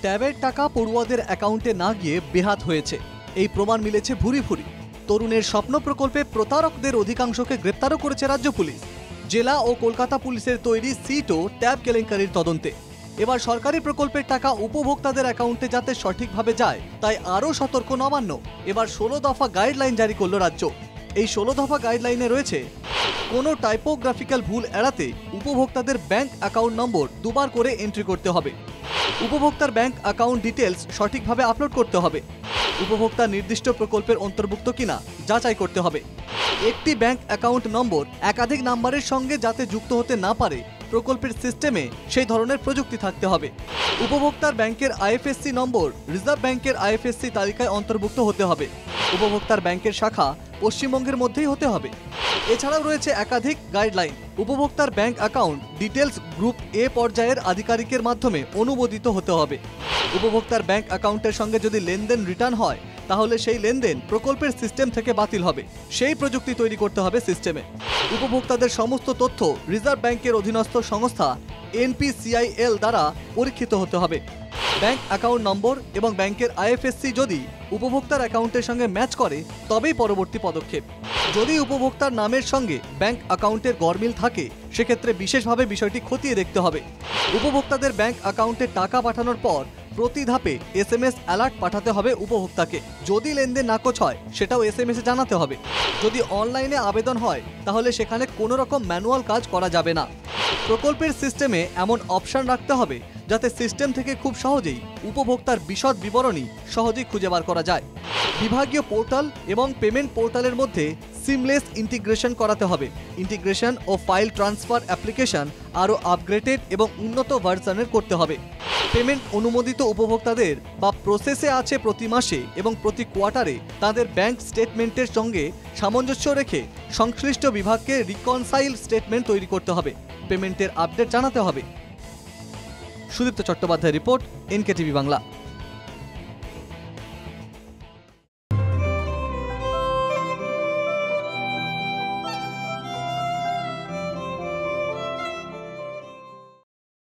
ট্যাবের টাকা পড়ুয়াদের অ্যাকাউন্টে না গিয়ে বেহাত হয়েছে, এই প্রমাণ মিলেছে ভুরি ভুরি। তরুণের স্বপ্ন প্রকল্পে প্রতারকদের অধিকাংশকে গ্রেপ্তারও করেছে রাজ্য পুলিশ। জেলা ও কলকাতা পুলিশের তৈরি সিটও ট্যাব কেলেঙ্কারির তদন্তে। এবার সরকারি প্রকল্পের টাকা উপভোক্তাদের অ্যাকাউন্টে যাতে সঠিকভাবে যায় তাই আরও সতর্ক নবান্ন। এবার 16 দফা গাইডলাইন জারি করল রাজ্য। এই 16 দফা গাইডলাইনে রয়েছে কোনো টাইপোগ্রাফিক্যাল ভুল এড়াতে উপভোক্তাদের ব্যাংক অ্যাকাউন্ট নম্বর দুবার করে এন্ট্রি করতে হবে, উপভোক্তার ব্যাংক অ্যাকাউন্ট ডিটেলস সঠিকভাবে আপলোড করতে হবে, উপভোক্তা নির্দিষ্ট প্রকল্পের অন্তর্ভুক্ত কিনা যাচাই করতে হবে, একটি ব্যাংক অ্যাকাউন্ট নম্বর একাধিক নাম্বারের সঙ্গে যাতে যুক্ত হতে না পারে প্রকল্পের সিস্টেমে সেই ধরনের প্রযুক্তি থাকতে হবে, উপভোক্তার ব্যাংকের আইএফএসসি নম্বর রিজার্ভ ব্যাংকের আইএফএসসি তালিকায় অন্তর্ভুক্ত হতে হবে, উপভোক্তার ব্যাংকের শাখা পশ্চিমবঙ্গের মধ্যেই হতে হবে। এছাড়াও রয়েছে একাধিক গাইডলাইন। উপভোক্তার bank account details group A পর্যায়ের আধিকারিকের মাধ্যমে অনুমোদিত হতে হবে। উপভোক্তার ব্যাংক অ্যাকাউন্টের সঙ্গে যদি লেনদেন রিটার্ন হয় তাহলে সেই লেনদেন প্রকল্পের সিস্টেম থেকে বাতিল হবে, সেই প্রযুক্তি তৈরি করতে হবে সিস্টেমে। উপভোক্তাদের সমস্ত তথ্য রিজার্ভ ব্যাংকের অধীনস্থ সংস্থা NPCIL দ্বারা পরীক্ষিত হতে হবে। ব্যাংক অ্যাকাউন্ট নম্বর এবং ব্যাংকের আইএফএসসি যদি উপভোক্তার অ্যাকাউন্টের সঙ্গে ম্যাচ করে তবেই পরবর্তী পদক্ষেপ। যদি উপভোক্তার নামের সঙ্গে ব্যাংক অ্যাকাউন্টের গরমিল থাকে সেক্ষেত্রে বিশেষভাবে বিষয়টি খতিয়ে দেখতে হবে। উপভোক্তাদের ব্যাংক অ্যাকাউন্টে টাকা পাঠানোর পর প্রতি ধাপে SMS অ্যালার্ট পাঠাতে হবে উপভোক্তাকে। যদি লেনদেন নাকচ হয় সেটাও SMS এ জানাতে হবে। যদি অনলাইনে আবেদন হয় তাহলে সেখানে কোনো রকম ম্যানুয়াল কাজ করা যাবে না। প্রকল্পের সিস্টেমে এমন অপশন রাখতে হবে যাতে সিস্টেম থেকে খুব সহজেই উপভোক্তার বিশদ বিবরণী সহজেই খুঁজে বার করা যায়। বিভাগীয় পোর্টাল এবং পেমেন্ট পোর্টালের মধ্যে সিমলেস ইন্টিগ্রেশন করাতে হবে। ইন্টিগ্রেশন ও ফাইল ট্রান্সফার অ্যাপ্লিকেশন আরও আপগ্রেডেড এবং উন্নত ভার্সনের করতে হবে। পেমেন্ট অনুমোদিত উপভোক্তাদের বা প্রসেসে আছে প্রতি মাসে এবং প্রতি কোয়ার্টারে তাদের ব্যাংক স্টেটমেন্টের সঙ্গে সামঞ্জস্য রেখে সংশ্লিষ্ট বিভাগকে রিকনসাইল স্টেটমেন্ট তৈরি করতে হবে। পেমেন্টের আপডেট জানাতে হবে। Sudipta Chattopadhyay report, NKTV Bangla.